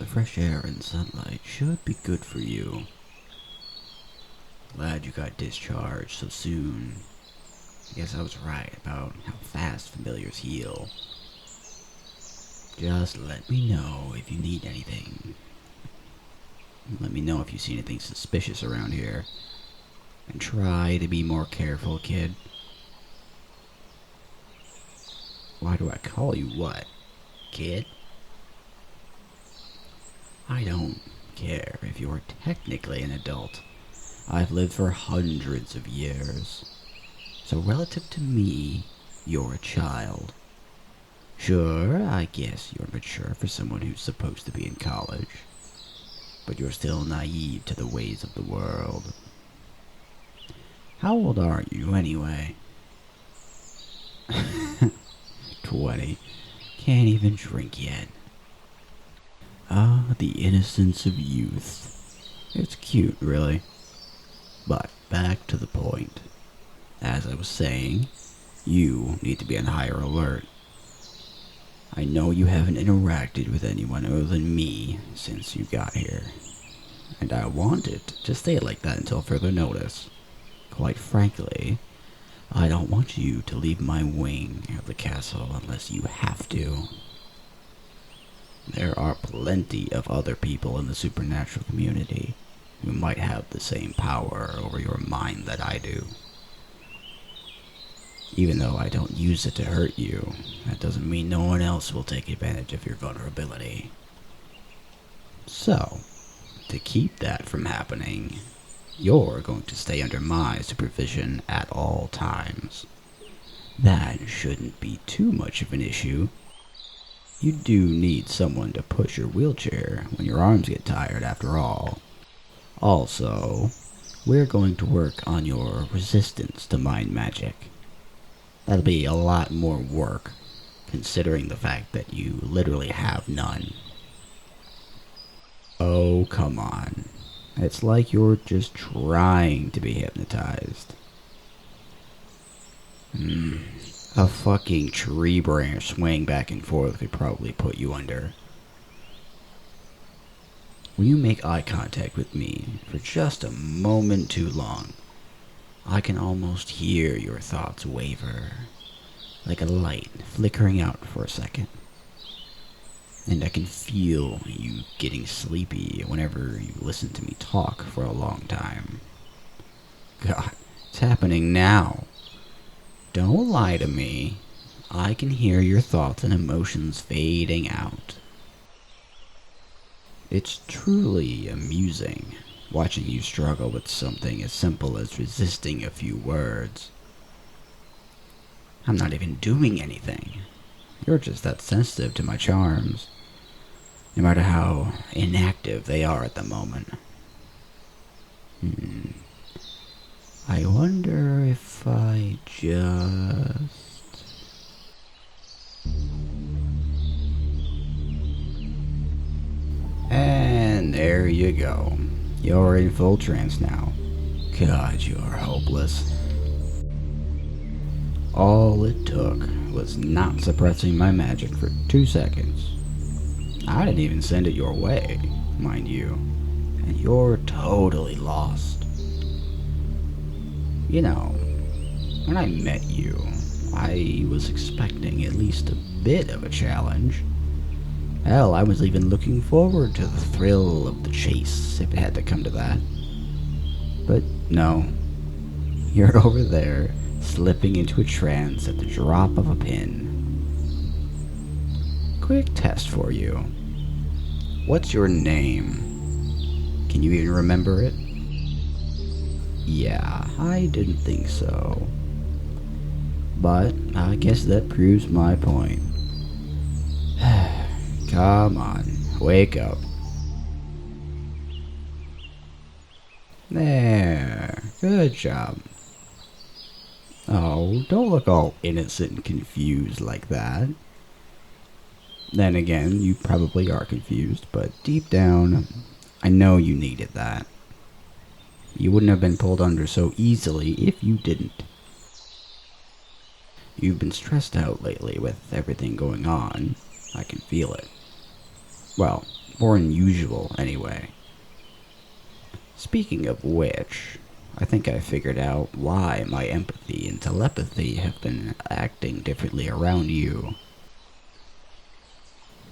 The fresh air and sunlight should be good for you. Glad you got discharged so soon. I guess I was right about how fast familiars heal. Just let me know if you need anything. Let me know if you see anything suspicious around here. And try to be more careful, kid. Why do I call you what? Kid? I don't care if you're technically an adult. I've lived for hundreds of years. So relative to me, you're a child. Sure, I guess you're mature for someone who's supposed to be in college. But you're still naive to the ways of the world. How old are you, anyway? 20. Can't even drink yet. Ah, the innocence of youth. It's cute, really. But back to the point. As I was saying, you need to be on higher alert. I know you haven't interacted with anyone other than me since you got here. And I want it to stay like that until further notice. Quite frankly, I don't want you to leave my wing of the castle unless you have to. There are plenty of other people in the supernatural community who might have the same power over your mind that I do. Even though I don't use it to hurt you, that doesn't mean no one else will take advantage of your vulnerability. So, to keep that from happening, you're going to stay under my supervision at all times. That shouldn't be too much of an issue. You do need someone to push your wheelchair when your arms get tired after all. Also, we're going to work on your resistance to mind magic. That'll be a lot more work, considering the fact that you literally have none. Oh, come on. It's like you're just trying to be hypnotized. A fucking tree branch swaying back and forth could probably put you under. When you make eye contact with me for just a moment too long, I can almost hear your thoughts waver, like a light flickering out for a second. And I can feel you getting sleepy whenever you listen to me talk for a long time. God, it's happening now. Don't lie to me. I can hear your thoughts and emotions fading out. It's truly amusing watching you struggle with something as simple as resisting a few words. I'm not even doing anything. You're just that sensitive to my charms, no matter how inactive they are at the moment. I wonder if I just... And there you go. You're in full trance now. God, you're hopeless. All it took was not suppressing my magic for 2 seconds. I didn't even send it your way, mind you. And you're totally lost. You know, when I met you, I was expecting at least a bit of a challenge. Hell, I was even looking forward to the thrill of the chase, if it had to come to that. But no, you're over there, slipping into a trance at the drop of a pin. Quick test for you. What's your name? Can you even remember it? Yeah, I didn't think so. But I guess that proves my point. Come on, wake up. There, good job. Oh, don't look all innocent and confused like that. Then again, you probably are confused, but deep down, I know you needed that. You wouldn't have been pulled under so easily if you didn't. You've been stressed out lately with everything going on. I can feel it. Well, More unusual, anyway. Speaking of which, I think I figured out why my empathy and telepathy have been acting differently around you.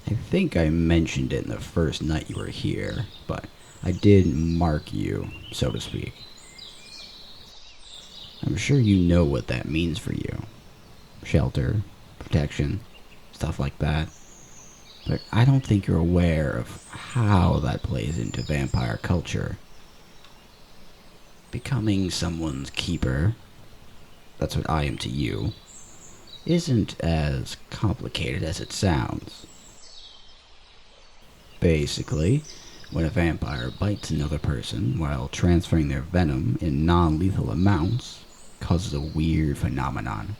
I think I mentioned it in the first night you were here, but I did mark you, so to speak. I'm sure you know what that means for you. Shelter, protection, stuff like that. But I don't think you're aware of how that plays into vampire culture. Becoming someone's keeper, that's what I am to you, isn't as complicated as it sounds. Basically, when a vampire bites another person while transferring their venom in non-lethal amounts, causes a weird phenomenon.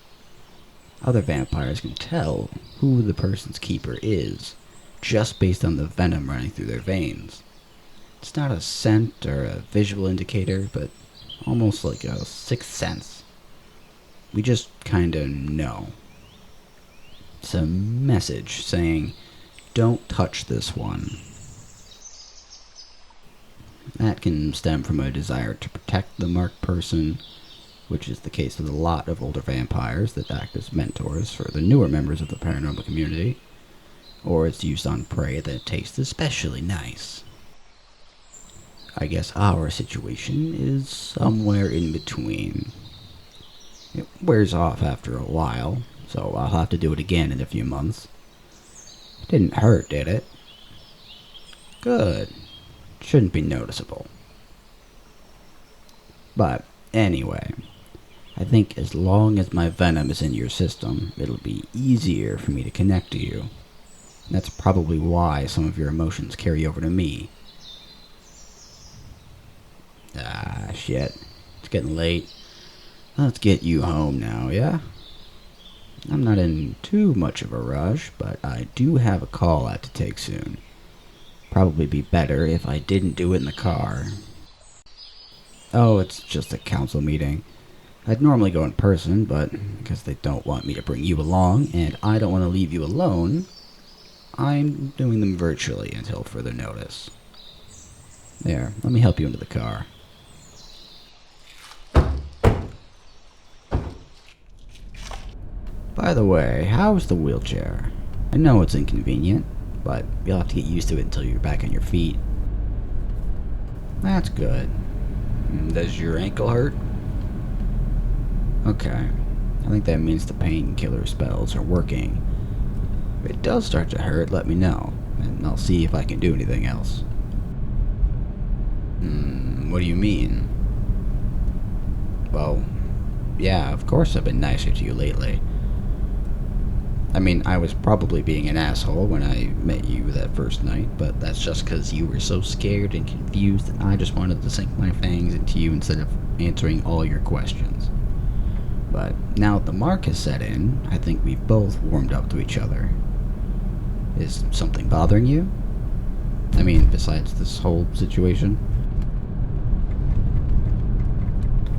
Other vampires can tell who the person's keeper is just based on the venom running through their veins. It's not a scent or a visual indicator, but almost like a sixth sense. We just kinda know. It's a message saying, don't touch this one. That can stem from a desire to protect the marked person, which is the case with a lot of older vampires that act as mentors for the newer members of the paranormal community, or it's used on prey that tastes especially nice. I guess our situation is somewhere in between. It wears off after a while, so I'll have to do it again in a few months. It didn't hurt, did it? Good. Shouldn't be noticeable. But anyway, I think as long as my venom is in your system, it'll be easier for me to connect to you. And that's probably why some of your emotions carry over to me. Ah, shit. It's getting late. Let's get you home now, yeah? I'm not in too much of a rush, but I do have a call I have to take soon. Probably be better if I didn't do it in the car. Oh, it's just a council meeting. I'd normally go in person, but because they don't want me to bring you along, and I don't want to leave you alone, I'm doing them virtually until further notice. There, let me help you into the car. By the way, how's the wheelchair? I know it's inconvenient, but you'll have to get used to it until you're back on your feet. That's good. Does your ankle hurt? Okay. I think that means the painkiller spells are working. If it does start to hurt, let me know, and I'll see if I can do anything else. What do you mean? Well, yeah, of course I've been nicer to you lately. I mean, I was probably being an asshole when I met you that first night, but that's just because you were so scared and confused that I just wanted to sink my fangs into you instead of answering all your questions. But now that the mark has set in, I think we've both warmed up to each other. Is something bothering you? I mean, besides this whole situation?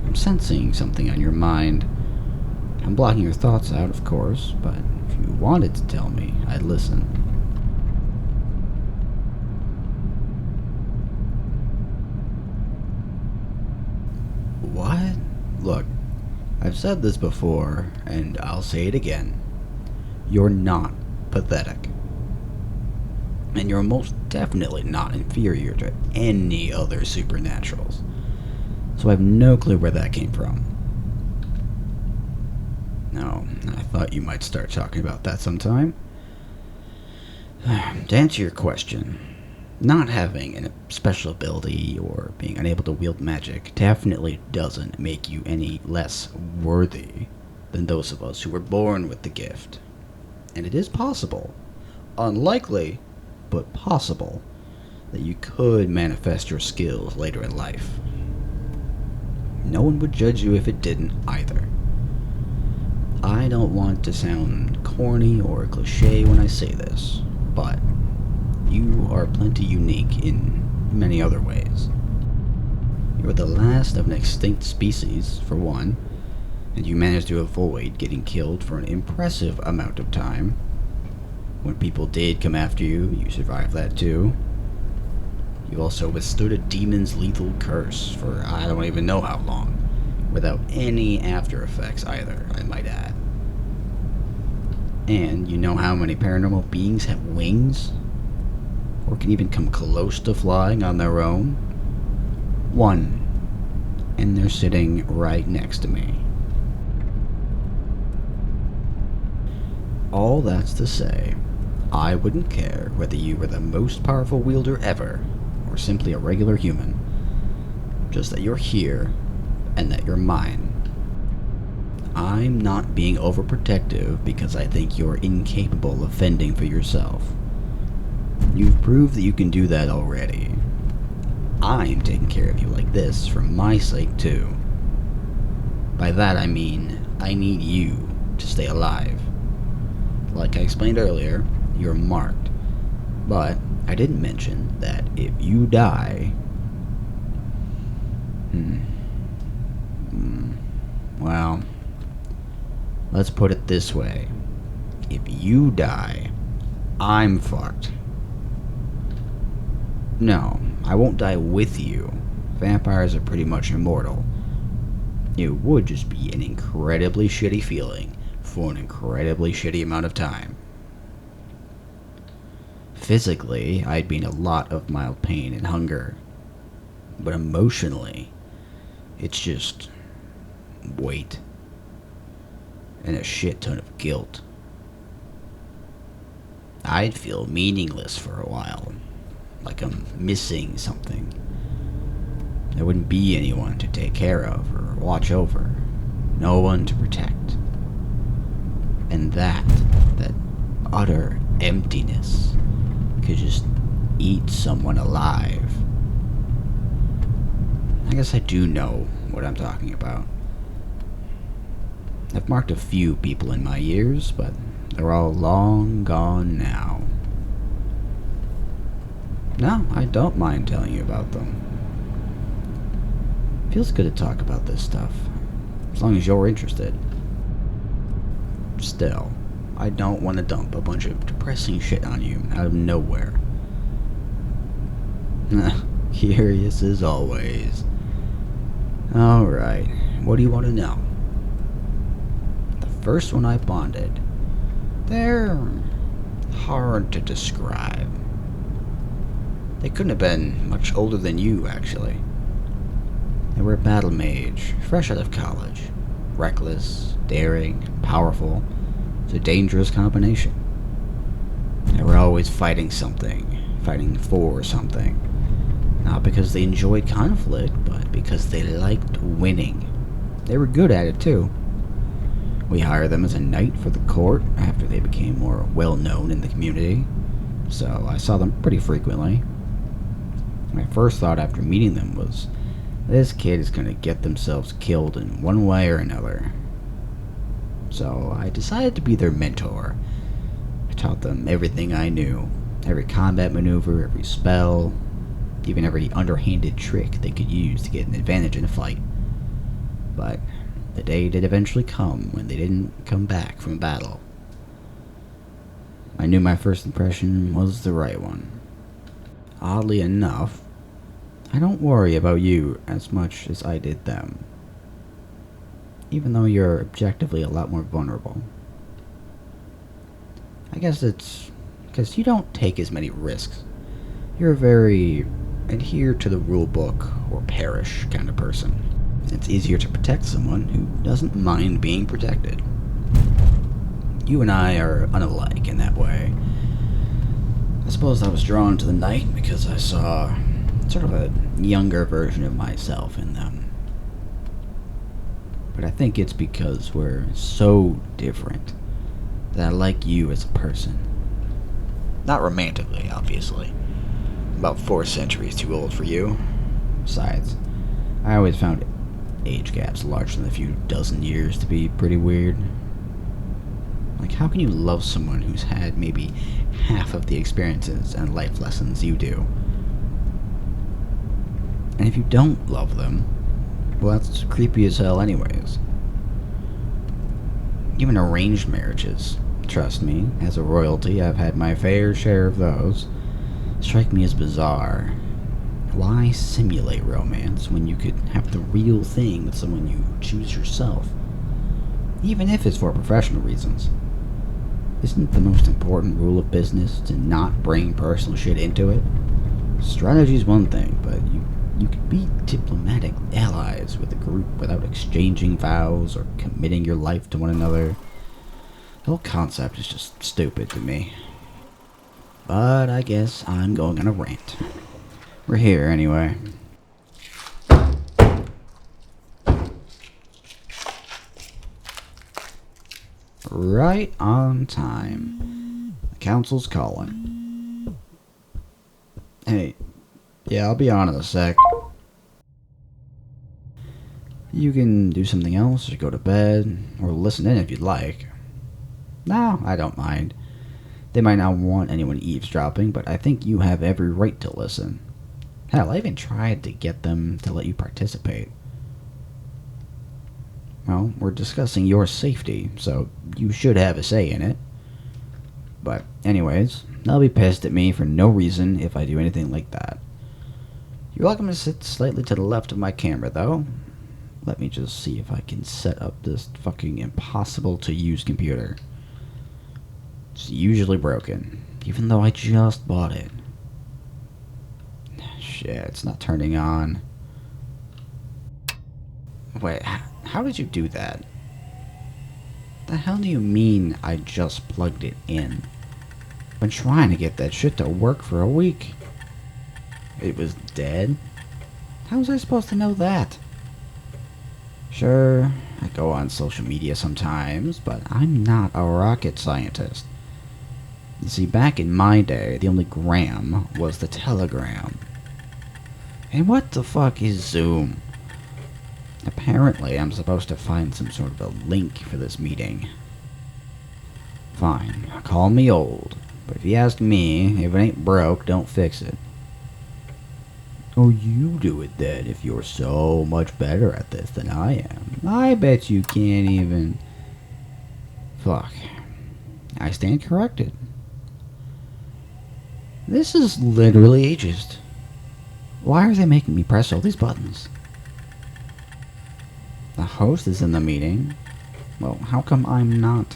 I'm sensing something on your mind. I'm blocking your thoughts out, of course, but if you wanted to tell me, I'd listen. What? Look, I've said this before, and I'll say it again. You're not pathetic. And you're most definitely not inferior to any other supernaturals. So I have no clue where that came from. No, I thought you might start talking about that sometime. To answer your question, not having a special ability or being unable to wield magic definitely doesn't make you any less worthy than those of us who were born with the gift. And it is possible, unlikely, but possible, that you could manifest your skills later in life. No one would judge you if it didn't either. I don't want to sound corny or cliche when I say this, but you are plenty unique in many other ways. You're the last of an extinct species, for one, and you managed to avoid getting killed for an impressive amount of time. When people did come after you, you survived that too. You also withstood a demon's lethal curse for I don't even know how long, without any after effects either, I might add. And you know how many paranormal beings have wings? Or can even come close to flying on their own? One. And they're sitting right next to me. All that's to say, I wouldn't care whether you were the most powerful wielder ever, or simply a regular human. Just that you're here, and that you're mine. I'm not being overprotective because I think you're incapable of fending for yourself. You've proved that you can do that already. I'm taking care of you like this for my sake too. By that I mean, I need you to stay alive. Like I explained earlier, you're marked. But I didn't mention that if you die... Well, let's put it this way. If you die, I'm fucked. No, I won't die with you. Vampires are pretty much immortal. It would just be an incredibly shitty feeling for an incredibly shitty amount of time. Physically, I'd be in a lot of mild pain and hunger. But emotionally, it's just weight and a shit ton of guilt. I'd feel meaningless for a while, like I'm missing something. There wouldn't be anyone to take care of or watch over, no one to protect. And that utter emptiness could just eat someone alive. I guess I do know what I'm talking about. I've marked a few people in my years, but they're all long gone now. No, I don't mind telling you about them. Feels good to talk about this stuff, as long as you're interested. Still, I don't want to dump a bunch of depressing shit on you out of nowhere. Curious as always. Alright, what do you want to know? The first one I bonded, they're hard to describe. They couldn't have been much older than you, actually. They were a battle mage, fresh out of college. Reckless, daring, powerful. It's a dangerous combination. They were always fighting something, fighting for something. Not because they enjoyed conflict, but because they liked winning. They were good at it, too. We hired them as a knight for the court after they became more well-known in the community, so I saw them pretty frequently. My first thought after meeting them was, this kid is going to get themselves killed in one way or another. So I decided to be their mentor. I taught them everything I knew, every combat maneuver, every spell, even every underhanded trick they could use to get an advantage in a fight. But the day did eventually come when they didn't come back from battle. I knew my first impression was the right one. Oddly enough, I don't worry about you as much as I did them. Even though you're objectively a lot more vulnerable. I guess it's because you don't take as many risks. You're a very adhere to the rule book or perish kind of person. It's easier to protect someone who doesn't mind being protected. You and I are unalike in that way. I suppose I was drawn to the knight because I saw sort of a younger version of myself in them. But I think it's because we're so different that I like you as a person. Not romantically, obviously. About 4 centuries too old for you. Besides, I always found age gaps larger than a few dozen years to be pretty weird. Like, how can you love someone who's had maybe half of the experiences and life lessons you do? And if you don't love them, well, that's creepy as hell anyways. Even arranged marriages, trust me, as a royalty, I've had my fair share of those, strike me as bizarre. Why simulate romance when you could have the real thing with someone you choose yourself? Even if it's for professional reasons. Isn't the most important rule of business to not bring personal shit into it? Strategy's one thing, but you could be diplomatic allies with a group without exchanging vows or committing your life to one another. The whole concept is just stupid to me. But I guess I'm going on a rant. We're here anyway. Right on time. The council's calling. Hey, yeah, I'll be on in a sec. You can do something else, or go to bed, or listen in if you'd like. No, I don't mind. They might not want anyone eavesdropping, but I think you have every right to listen. Hell, I even tried to get them to let you participate. Well, we're discussing your safety, so you should have a say in it. But anyways, they'll be pissed at me for no reason if I do anything like that. You're welcome to sit slightly to the left of my camera, though. Let me just see if I can set up this fucking impossible to use computer. It's usually broken, even though I just bought it. Shit, it's not turning on. Wait, how did you do that? The hell do you mean I just plugged it in? I've been trying to get that shit to work for a week. It was dead? How was I supposed to know that? Sure, I go on social media sometimes, but I'm not a rocket scientist. You see, back in my day, the only gram was the telegram. And what the fuck is Zoom? Apparently, I'm supposed to find some sort of a link for this meeting. Fine, call me old, but if you ask me, if it ain't broke, don't fix it. Oh, you do it then, if you're so much better at this than I am. I bet you can't even... Fuck. I stand corrected. This is literally ageist. Why are they making me press all these buttons? The host is in the meeting. Well, how come I'm not?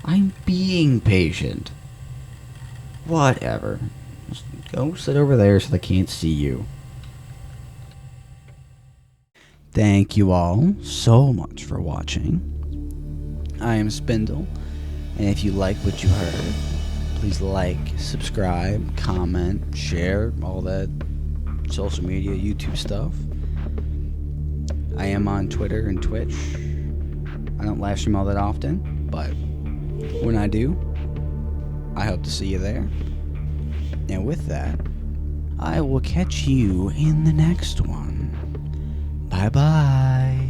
I'm being patient. Whatever. Just go sit over there so they can't see you. Thank you all so much for watching. I am Spindle, and if you like what you heard, please like, subscribe, comment, share, all that social media, YouTube stuff. I am on Twitter and Twitch. I don't live stream all that often, but when I do, I hope to see you there. And with that, I will catch you in the next one. Bye-bye.